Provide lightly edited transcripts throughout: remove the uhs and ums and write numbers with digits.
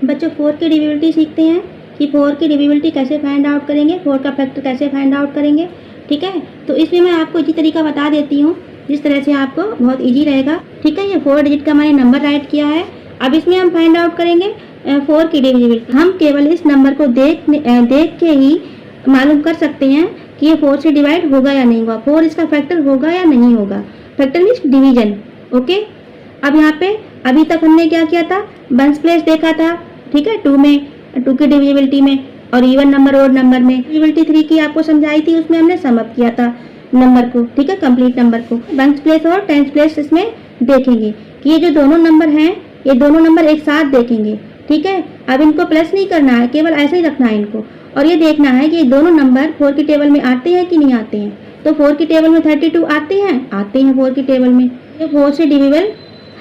बच्चों 4 की डिविजिबिलिटी सीखते हैं कि 4 की डिविजिबिलिटी कैसे फाइंड आउट करेंगे, 4 का फैक्टर कैसे फाइंड आउट करेंगे। ठीक है, तो इसमें मैं आपको इसी तरीका बता देती हूँ जिस तरह से आपको बहुत ईजी रहेगा। ठीक है, ये 4 डिजिट का मैंने नंबर राइट किया है। अब इसमें हम फाइंड आउट करेंगे 4 की डिविजिबिलिटी। हम केवल इस नंबर को देख के ही मालूम कर सकते हैं कि ये 4 से डिवाइड होगा या नहीं होगा, 4 इसका फैक्टर होगा या नहीं होगा। Factor means division. ओके, अब यहाँ पे अभी तक हमने क्या किया था, वंस प्लेस देखा था। ठीक है, 2 में 2 की डिविजिबिलिटी में, और इवन नंबर और नंबर में। डिविजिबिलिटी 3 की आपको समझाई थी, उसमें हमने सम अप किया था नंबर को। ठीक है, कंप्लीट नंबर को। वंस प्लेस और टेंस प्लेस इसमें देखेंगे कि ये जो दोनों नंबर हैं, ये दोनों नंबर एक साथ देखेंगे। ठीक है, अब इनको प्लस नहीं करना है, केवल ऐसे ही रखना है इनको, और ये देखना है कि ये दोनों नंबर 4 की टेबल में आते हैं कि नहीं आते हैं। तो 4 की टेबल में 32 आते हैं 4 की टेबल में। ये 4 से डिविजिबल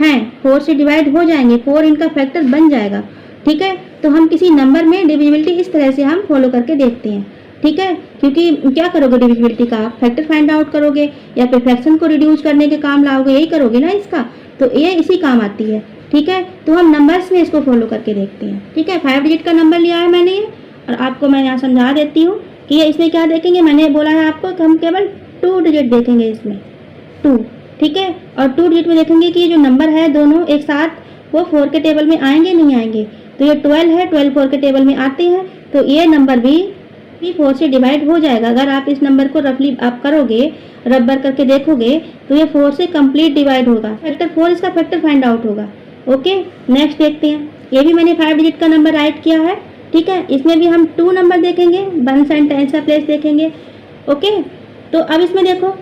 हैं, 4 से डिवाइड हो जाएंगे, 4 इनका फैक्टर बन जाएगा। ठीक है, तो हम किसी नंबर में डिविजिबिलिटी इस तरह से हम फॉलो करके देखते हैं। ठीक है, क्योंकि क्या करोगे डिविजिबिलिटी का, फैक्टर फाइंड आउट करोगे या फिर फ्रैक्शन को रिड्यूस करने के काम लाओगे, यही करोगे ना इसका, तो ये इसी काम आती है। ठीक है, तो हम नंबर्स में इसको फॉलो करके देखते हैं। ठीक है, 5 डिजिट का नंबर लिया है मैंने ये, और आपको मैं यहाँ समझा देती हूँ कि ये इसमें क्या देखेंगे। मैंने बोला है आपको कि हम केवल 2 डिजिट देखेंगे इसमें, 2। ठीक है, और 2 डिजिट में देखेंगे कि ये जो नंबर है दोनों एक साथ वो 4 के टेबल में आएंगे नहीं आएंगे। तो ये 12 है, 12 4 के टेबल में आते हैं, तो ये नंबर भी 4 से डिवाइड हो जाएगा। अगर आप इस नंबर को रफली आप करोगे, रबर करके देखोगे, तो ये 4 से कंप्लीट डिवाइड होगा। फैक्टर 4 इसका फैक्टर फाइंड आउट होगा। ओके, नेक्स्ट देखते हैं। ये भी मैंने 5 डिजिट का नंबर राइट किया है। ठीक है, इसमें भी हम 2 नंबर देखेंगे, वंस एंड टेंस का प्लेस देखेंगे। ओके, तो अब इसमें देखो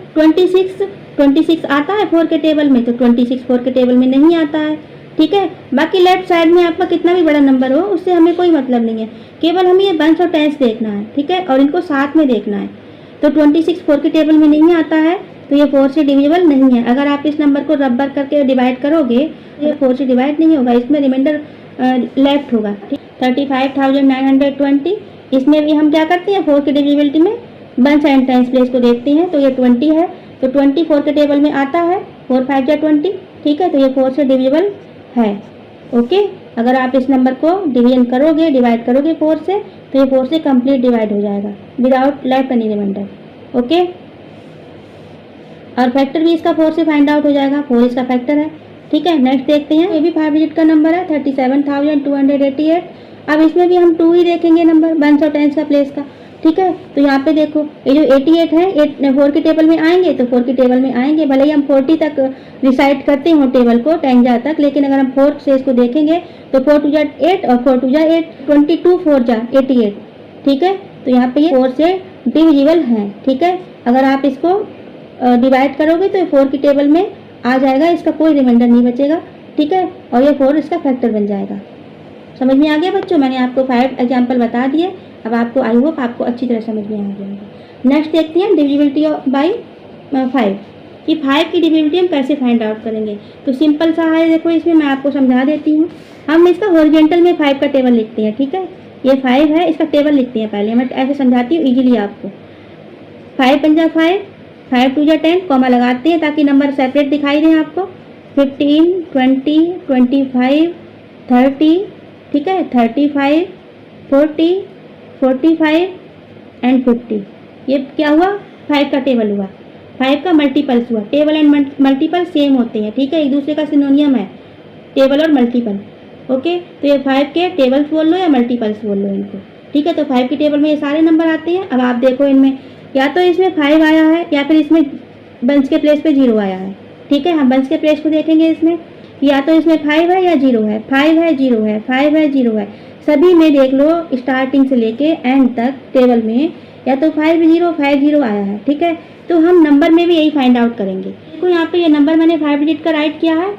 26 आता है 4 के टेबल में, तो 26 4 के टेबल में नहीं आता है। ठीक है, बाकी लेफ्ट साइड में आपका कितना भी बड़ा नंबर हो उससे हमें कोई मतलब नहीं है, केवल हमें ये वंस और टेंस देखना है। ठीक है, और इनको साथ में देखना है। तो 26 4 के टेबल में नहीं आता है, तो ये 4 से डिविजिबल नहीं है। अगर आप इस नंबर को रबर करके डिवाइड करोगे, ये 4 से डिवाइड नहीं होगा, इसमें रिमाइंडर लेफ्ट होगा। 35,920। इसमें भी हम क्या करते हैं, 4 की डिविजिबिलिटी में वंस एंड टेंस प्लेस को देखते हैं। तो ये 20 है, तो 20 4 के टेबल में आता है, 4 5 जा 20। ठीक है, तो ये 4 से डिविजिबल है। ओके, अगर आप इस नंबर को डिवीजन करोगे, डिवाइड करोगे 4 से, तो ये 4 से कंप्लीट डिवाइड हो जाएगा without left any remainder. Okay, और फैक्टर भी इसका 4 से फाइंड आउट हो जाएगा, 4 इसका फैक्टर है। ठीक है, नेक्स्ट देखते हैं। ये भी 5 डिजिट का नंबर है, 37,288। अब इसमें भी हम 2 ही देखेंगे नंबर, वंस और टेंस का प्लेस का। ठीक है, तो यहाँ पे देखो ये जो 88 है, 4 की टेबल में आएंगे, तो 4 की टेबल में आएंगे, भले ही हम 40 तक रिसाइड करते हो टेबल को 10 जा तक, लेकिन अगर हम 4 से इसको देखेंगे तो 4 2 जा 8 और 4 2 जा 8, 22 4 जा 88। ठीक है, तो यहाँ पे ये 4 से डिविजिबल है। ठीक है, अगर आप इसको डिवाइड करोगे तो 4 की टेबल में आ जाएगा, इसका कोई रिमाइंडर नहीं बचेगा। ठीक है, और ये 4 इसका फैक्टर बन जाएगा। समझ में आ गया बच्चों, मैंने आपको 5 एग्जाम्पल बता दिए। अब आपको आई होप आपको अच्छी तरह समझ में आ गया। नेक्स्ट देखते हैं डिविजिबिलिटी बाई 5 कि 5 की डिविजिबिलिटी हम कैसे फाइंड आउट करेंगे। तो सिंपल सा है, देखो इसमें मैं आपको समझा देती हूँ। हम इसका हॉरिजॉन्टल में 5 का टेबल लिखते हैं। ठीक है, ये 5 है, इसका टेबल लिखते हैं पहले। मैं ऐसे समझाती हूँ इजीली आपको। 5 पंजा 5, 5 2 जा 10, कॉमा लगाते हैं ताकि नंबर सेपरेट दिखाई दें आपको। 15 20 25 30। ठीक है, 35 40 45 एंड 50। ये क्या हुआ, 5 का टेबल हुआ, 5 का मल्टीपल्स हुआ। टेबल एंड मल्टीपल सेम होते हैं। ठीक है, एक दूसरे का सिनोनियम है टेबल और मल्टीपल। ओके, तो ये 5 के टेबल्स बोल लो या मल्टीपल्स बोल लो इनको। ठीक है, तो 5 की टेबल में ये सारे नंबर आते हैं। अब आप देखो इनमें या तो इसमें 5 आया है या फिर इसमें वंस के प्लेस पे 0 आया है। ठीक है, हम वंस के प्लेस को देखेंगे इसमें, या तो इसमें 5 है या 0 है, 5 है 0 है, 5 है 0 है। सभी में देख लो स्टार्टिंग से लेके एंड तक टेबल में या तो 5 0 5 0 आया है। ठीक है, तो हम नंबर में भी यही फाइंड आउट करेंगे। देखो यहाँ पे ये नंबर मैंने 5 डिजिट का राइट किया है,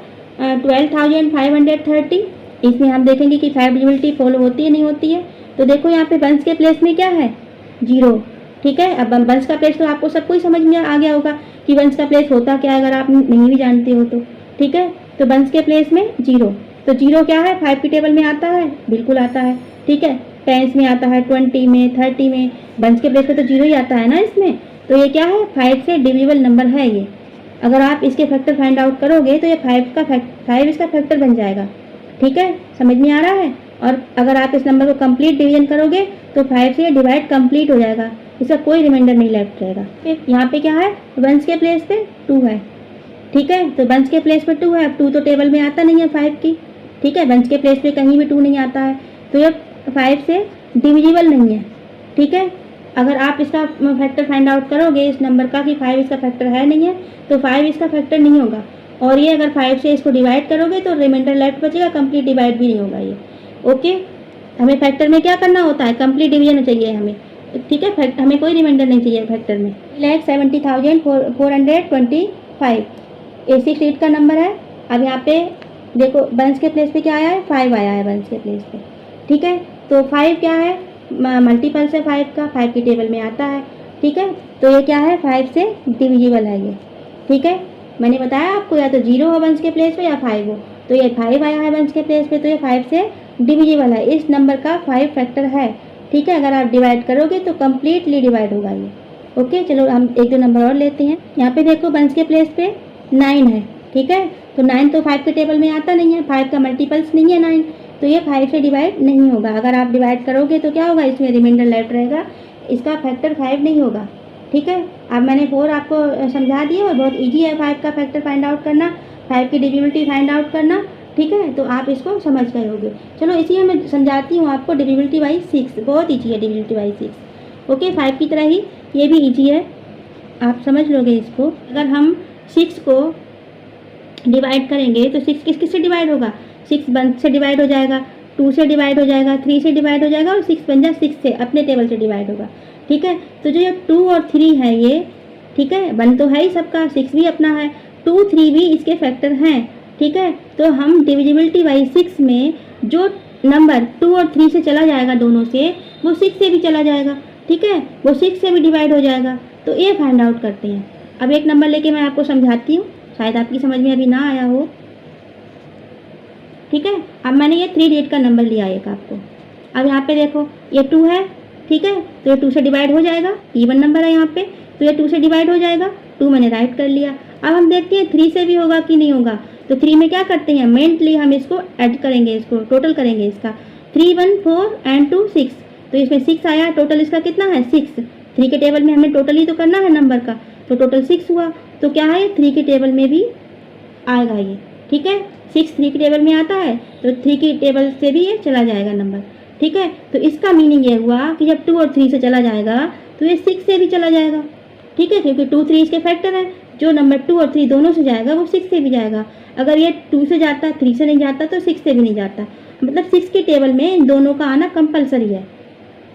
12,530। इसमें हम देखेंगे कि 5 डिजिबिलिटी फॉलो होती है नहीं होती है। तो देखो यहाँ पे वंस के प्लेस में क्या है, 0। ठीक है, अब वंस का प्लेस तो आपको सबको ही समझ में आ गया होगा कि वंस का प्लेस होता क्या है, अगर आप नहीं भी जानते हो तो। ठीक है, तो वंस के प्लेस में 0, तो 0 क्या है, 5 की टेबल में आता है, बिल्कुल आता है। ठीक है, टेंस में आता है, 20 में, 30 में, वंस के प्लेस पे तो 0 ही आता है ना इसमें। तो ये क्या है, 5 से डिविजिबल नंबर है ये। अगर आप इसके फैक्टर फाइंड आउट करोगे तो ये 5 इसका फैक्टर बन जाएगा। ठीक है, समझ में आ रहा है। और अगर आप इस नंबर को कंप्लीट डिवीजन करोगे तो 5 से डिवाइड कंप्लीट हो जाएगा, इसका कोई रिमाइंडर नहीं लेफ्ट रहेगा। यहाँ पे क्या है, वंस के प्लेस पे 2 है, ठीक है। तो वंस के प्लेस पे 2 है, अब 2 तो टेबल में आता नहीं है 5 की, ठीक है। वंस के प्लेस पे कहीं भी 2 नहीं आता है, तो ये 5 से डिविजिबल नहीं है, ठीक है। अगर आप इसका फैक्टर फाइंड आउट करोगे इस नंबर का कि 5 इसका फैक्टर है नहीं है, तो 5 इसका फैक्टर नहीं होगा। और ये अगर 5 से इसको डिवाइड करोगे तो रिमाइंडर लेफ्ट बचेगा, कंप्लीट डिवाइड भी नहीं होगा ये। ओके, हमें फैक्टर में क्या करना होता है, कंप्लीट डिवीजन चाहिए हमें, ठीक है। हमें कोई रिमाइंडर नहीं चाहिए फैक्टर में। 1,70,425 AC शीट का नंबर है। अब यहाँ पे देखो वंस के प्लेस पे क्या आया है, 5 आया है वंस के प्लेस पे, ठीक है। तो 5 क्या है, मल्टीपल्स है 5 का, 5 की टेबल में आता है, ठीक है। तो ये क्या है, 5 से डिविजिबल है ये, ठीक है। मैंने बताया आपको या तो 0 हो वंस के प्लेस पे या 5 हो, तो ये 5 आया है वंस के प्लेस पे, तो ये 5 से डिविजिबल है। इस नंबर का 5 फैक्टर है, ठीक है। अगर आप डिवाइड करोगे तो कम्प्लीटली डिवाइड होगा ये। ओके, चलो हम 1-2 नंबर और लेते हैं। यहाँ पे देखो वंस के प्लेस पे 9 है, ठीक है। तो 9 तो 5 के टेबल में आता नहीं है, 5 का मल्टीपल्स नहीं है 9, तो ये 5 से डिवाइड नहीं होगा। अगर आप डिवाइड करोगे तो क्या होगा, इसमें रिमाइंडर लेफ्ट रहेगा, इसका फैक्टर 5 नहीं होगा, ठीक है। अब मैंने 4 आपको समझा दिया और बहुत इजी है 5 का फैक्टर फाइंड आउट करना, 5 की डिविजिबिलिटी फाइंड आउट करना, ठीक है। तो आप इसको समझ गए होगे। चलो इसी में मैं समझाती हूँ आपको डिविजिबिलिटी बाई 6, बहुत ईजी है डिविजिबिलिटी बाई 6। ओके, 5 की तरह ही ये भी ईजी है, आप समझ लोगे इसको। अगर हम 6 को डिवाइड करेंगे तो 6 किस से डिवाइड होगा, 6 1 से डिवाइड हो जाएगा, 2 से डिवाइड हो जाएगा, 3 से डिवाइड हो जाएगा और 6 बन जाए 6 से अपने टेबल से डिवाइड होगा, ठीक है। तो जो ये 2 और 3 है ये, ठीक है, 1 तो है ही सबका, 6 भी अपना है, 2 3 भी इसके फैक्टर हैं, ठीक है। तो हम डिविजिबिलिटी बाई 6 में जो नंबर 2 और 3 से चला जाएगा दोनों से, वो 6 से भी चला जाएगा, ठीक है, वो 6 से भी डिवाइड हो जाएगा। तो ये फाइंड आउट करते हैं। अब एक नंबर लेके मैं आपको समझाती हूँ, शायद आपकी समझ में अभी ना आया हो, ठीक है। अब मैंने ये 3 डिजिट का नंबर लिया एक आपको। अब यहाँ पे देखो ये 2 है, ठीक है, तो ये 2 से डिवाइड हो जाएगा, इवन नंबर है यहाँ पे, तो ये 2 से डिवाइड हो जाएगा, 2 मैंने राइट कर लिया। अब हम देखते हैं 3 से भी होगा कि नहीं होगा। तो 3 में क्या करते हैं, मेंटली हम इसको ऐड करेंगे, इसको टोटल करेंगे इसका, 3 1 4 एंड 2 6, तो इसमें 6 आया, टोटल इसका कितना है 6। 3 के टेबल में हमें टोटल ही तो करना है नंबर का, तो टोटल 6 हुआ। तो क्या है, 3 के टेबल में भी आएगा ये, ठीक है। 6 3 के टेबल में आता है, तो 3 की टेबल से भी ये चला जाएगा नंबर, ठीक है। तो इसका मीनिंग ये हुआ कि जब 2 और 3 से चला जाएगा तो ये 6 से भी चला जाएगा, ठीक है, क्योंकि 2 3 इसके फैक्टर है। जो नंबर 2 और 3 दोनों से जाएगा वो 6 से भी जाएगा। अगर ये 2 से जाता, 3 से नहीं जाता, तो 6 से भी नहीं जाता, मतलब 6 के टेबल में इन दोनों का आना कंपलसरी है।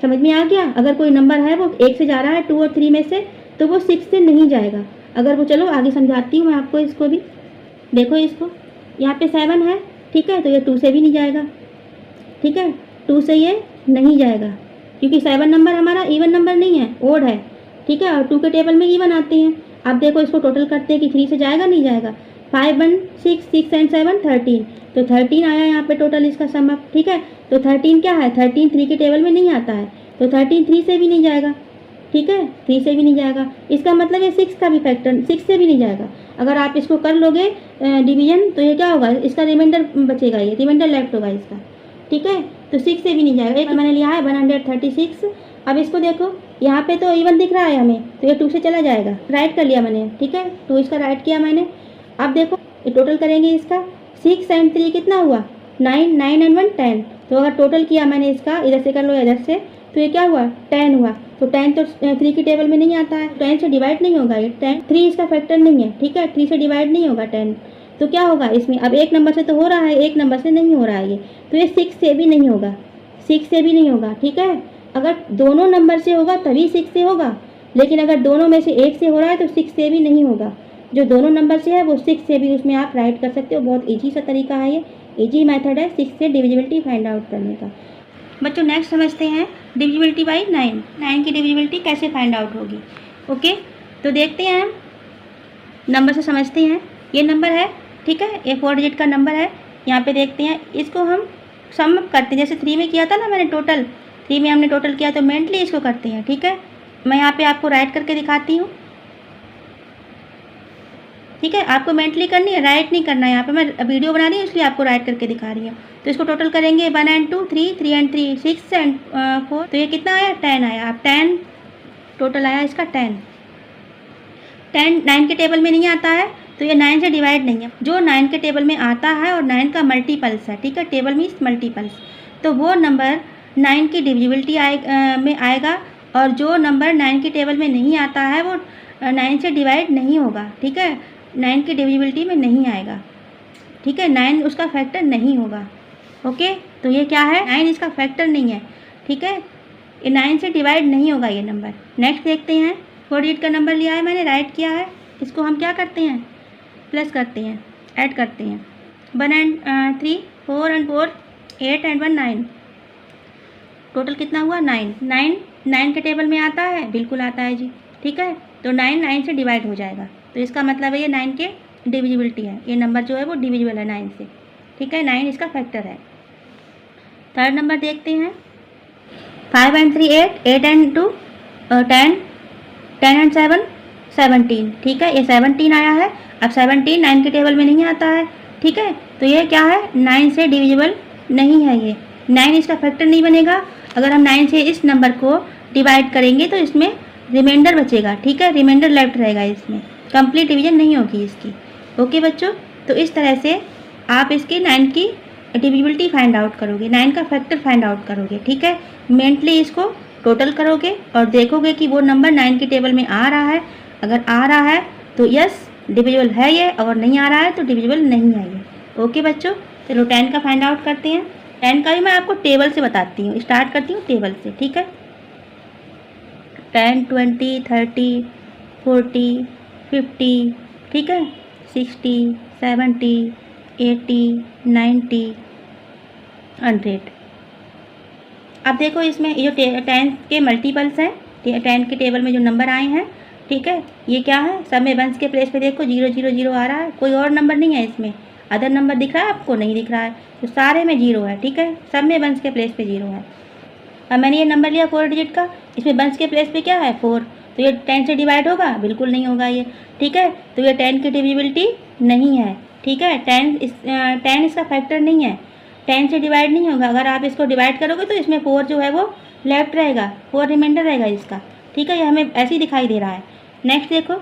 समझ में आ गया। अगर कोई नंबर है वो 1 से जा रहा है 2 और 3 में से, तो वो 6 से नहीं जाएगा। अगर वो, चलो आगे समझाती हूँ मैं आपको इसको भी। देखो इसको, यहाँ पे 7 है, ठीक है, तो ये 2 से भी नहीं जाएगा, ठीक है, 2 से ये नहीं जाएगा, क्योंकि 7 नंबर हमारा इवन नंबर नहीं है, ओड है, ठीक है, और 2 के टेबल में इवन आते हैं। अब देखो इसको टोटल करते हैं कि 3 से जाएगा नहीं जाएगा, 5 1 6 6 एंड 7 13, तो 13 आया यहाँ पे टोटल इसका सम अप, ठीक है। तो 13 क्या है, 13 3 के टेबल में नहीं आता है, तो 13 3 से भी नहीं जाएगा, ठीक है, 3 से भी नहीं जाएगा। इसका मतलब ये 6 का भी फैक्टर 6 से भी नहीं जाएगा। अगर आप इसको कर लोगे डिवीजन, तो ये क्या होगा, इसका रिमाइंडर बचेगा, ये रिमाइंडर लेफ्ट होगा इसका, ठीक है। तो 6 से भी नहीं जाएगा। एक मैंने लिया है 136। अब इसको देखो, यहाँ पे तो इवन दिख रहा है हमें, तो ये 2 से चला जाएगा, राइट कर लिया मैंने, ठीक है, 2 इसका राइट किया मैंने। अब देखो ये टोटल करेंगे इसका, 6 एंड 3 कितना हुआ, 9 9 एंड 1 10, तो अगर टोटल किया मैंने इसका, इधर से कर लो इधर से, तो ये क्या हुआ 10 हुआ। तो 10 तो 3 की टेबल में नहीं आता है, 10 से डिवाइड नहीं होगा ये, 10 3 इसका फैक्टर नहीं है, ठीक है, 3 से डिवाइड नहीं होगा 10, तो क्या होगा इसमें, अब एक नंबर से तो हो रहा है, एक नंबर से नहीं हो रहा है ये, तो ये 6 से भी नहीं होगा, 6 से भी नहीं होगा, ठीक है। अगर दोनों नंबर से होगा तभी 6 से होगा, लेकिन अगर दोनों में से एक से हो रहा है तो 6 से भी नहीं होगा। जो दोनों नंबर से है वो 6 से भी उसमें आप राइट कर सकते हो। बहुत ईजी सा तरीका है ये, ईजी मेथड है 6 से डिविजिबिलिटी फाइंड आउट करने का। बच्चों नेक्स्ट समझते हैं डिविजिबिलिटी बाई 9। 9 की डिविजिबिलिटी कैसे फाइंड आउट होगी। ओके, तो देखते हैं हम नंबर से समझते हैं। ये नंबर है, ठीक है, ये 4 डिजिट का नंबर है। यहाँ पे देखते हैं, इसको हम सम करते हैं, जैसे 3 में किया था ना मैंने टोटल, 3 में हमने टोटल किया, तो मेंटली इसको करते हैं, ठीक है। मैं यहाँ पे आपको राइट करके दिखाती हूँ। ठीक है, आपको मेंटली करनी है, राइट नहीं करना है। यहाँ पे मैं वीडियो बना रही हूँ इसलिए आपको राइट करके दिखा रही हूँ। तो इसको टोटल करेंगे 1 and 2 3, 3 and 3 6 and 4, तो ये कितना आया 10 आया। अब 10 टोटल आया इसका 10 9 के टेबल में नहीं आता है तो ये 9 से डिवाइड नहीं है। जो 9 के टेबल में आता है और 9 का मल्टीपल्स है, ठीक है, टेबल मीन्स मल्टीपल्स, तो वो नंबर 9 की डिविजिबिलिटी में आएगा। और जो नंबर 9 की टेबल में नहीं आता है वो 9 से डिवाइड नहीं होगा, ठीक है, 9 की डिविजिबिलिटी में नहीं आएगा, ठीक है, 9 उसका फैक्टर नहीं होगा। ओके, तो ये क्या है, 9 इसका फैक्टर नहीं है, ठीक है, ये 9 से डिवाइड नहीं होगा ये नंबर। नेक्स्ट देखते हैं, 4 डिजिट का नंबर लिया है मैंने, राइट किया है, इसको हम क्या करते हैं, प्लस करते हैं, ऐड करते हैं। 1 and 3 4 and 4 8 and 1 9, टोटल कितना हुआ 9। 9 के टेबल में आता है, बिल्कुल आता है जी, ठीक है, तो 9 से डिवाइड हो जाएगा, तो इसका मतलब है ये 9 के डिविजिबिलिटी है, ये नंबर जो है वो डिविजिबल है 9 से, ठीक है, 9 इसका फैक्टर है। थर्ड नंबर देखते हैं, 5 and 3 8, 8 and 2 10, 10 and 7 17, ठीक है, ये 17 आया है। अब 17 9 के टेबल में नहीं आता है, ठीक है, तो ये क्या है 9 से डिविजिबल नहीं है, ये 9 इसका फैक्टर नहीं बनेगा। अगर हम 9 से इस नंबर को डिवाइड करेंगे तो इसमें रिमाइंडर बचेगा, ठीक है, रिमाइंडर लेफ्ट रहेगा, इसमें कंप्लीट डिवीजन नहीं होगी इसकी। ओके बच्चों, तो इस तरह से आप इसकी 9 की डिविजिबिलिटी फाइंड आउट करोगे, 9 का फैक्टर फाइंड आउट करोगे, ठीक है, मेंटली इसको टोटल करोगे और देखोगे कि वो नंबर 9 की टेबल में आ रहा है। अगर आ रहा है तो यस डिविजिबल है ये, और नहीं आ रहा है तो डिविजिबल नहीं है ये। ओके बच्चों, चलो 10 का फाइंड आउट करते हैं। 10 का भी मैं आपको टेबल से बताती हूँ, स्टार्ट करती हूँ टेबल से, ठीक है। 10 20 30 40 50, ठीक है, 60 70 80 90 100। अब देखो इसमें ये जो 10 के मल्टीपल्स हैं, 10 के टेबल में जो नंबर आए हैं, ठीक है, ये क्या है, सब में वंस के प्लेस पे देखो 0 0 0 आ रहा है, कोई और नंबर नहीं है इसमें। अदर नंबर दिख रहा है आपको, नहीं दिख रहा है, तो सारे में 0 है, ठीक है, सब में वंस के प्लेस पे 0 है। अब मैंने ये नंबर लिया 4 डिजिट का, इसमें वंस के प्लेस पे क्या है 4, तो ये 10 से डिवाइड होगा, बिल्कुल नहीं होगा ये, ठीक है, तो ये 10 की डिविजिबिलिटी नहीं है, ठीक है, 10 इसका फैक्टर नहीं है, 10 से डिवाइड नहीं होगा। अगर आप इसको डिवाइड करोगे तो इसमें 4 जो है वो लेफ्ट रहेगा, 4 रिमाइंडर रहेगा इसका, ठीक है, ये हमें ऐसे ही दिखाई दे रहा है। नेक्स्ट देखो,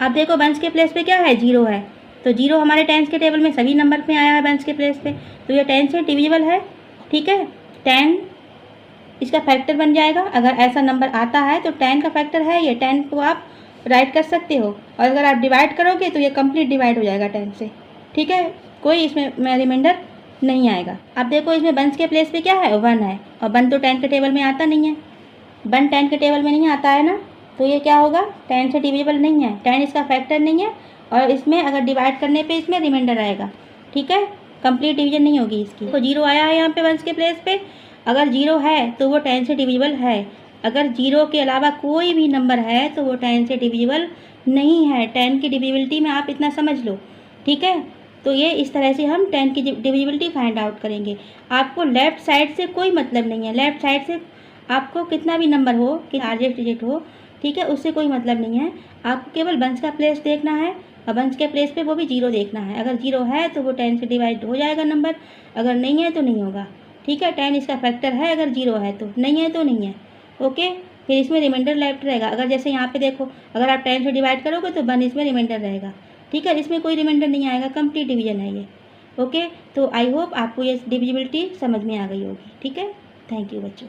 अब देखो वंस के प्लेस पे क्या है 0 है, तो 0 हमारे 10 के टेबल में सभी नंबर पे आया है वंस के प्लेस पे, तो ये 10 से डिविजिबल है, ठीक है, 10 इसका फैक्टर बन जाएगा। अगर ऐसा नंबर आता है तो 10 का फैक्टर है ये, 10 को आप राइट कर सकते हो, और अगर आप डिवाइड करोगे तो ये कंप्लीट डिवाइड हो जाएगा 10 से, ठीक है, कोई इसमें रिमाइंडर नहीं आएगा। अब देखो इसमें वंस के प्लेस पे क्या है 1 है, और 1 तो 10 के टेबल में आता नहीं है, 1 10 के टेबल में नहीं आता है ना, तो ये क्या होगा 10 से डिविजिबल नहीं है, 10 इसका फैक्टर नहीं है, और इसमें अगर डिवाइड करने पे इसमें रिमाइंडर आएगा, ठीक है, कंप्लीट डिवीजन नहीं होगी इसकी। तो 0 आया है यहाँ पे वंस के प्लेस पे, अगर 0 है तो वो 10 से डिविजिबल है, अगर 0 के अलावा कोई भी नंबर है तो वो 10 से डिविजिबल नहीं है। 10 की डिविजिबिलिटी में आप इतना समझ लो, ठीक है, तो ये इस तरह से हम 10 की डिविजिबिलिटी फाइंड आउट करेंगे। आपको लेफ़्ट साइड से कोई मतलब नहीं है, लेफ़्ट साइड से आपको कितना भी नंबर हो, कि लार्जेस्ट डिजिट हो, ठीक है, उससे कोई मतलब नहीं है, आपको केवल वंस का प्लेस देखना है, और वंस के प्लेस पे वो भी 0 देखना है। अगर 0 है तो वो 10 से डिवाइड हो जाएगा नंबर, अगर नहीं है तो नहीं होगा, ठीक है, 10 इसका फैक्टर है, अगर 0 है तो, नहीं है तो नहीं है। ओके, फिर इसमें रिमाइंडर लेफ्ट रहेगा, अगर जैसे यहाँ पे देखो अगर आप 10 से डिवाइड करोगे तो 1 इसमें रिमाइंडर रहेगा, ठीक है, इसमें कोई रिमाइंडर नहीं आएगा, कंप्लीट डिवीजन है ये। ओके, तो आई होप आपको ये डिविजिबिलिटी समझ में आ गई होगी, ठीक है, थैंक यू बच्चों।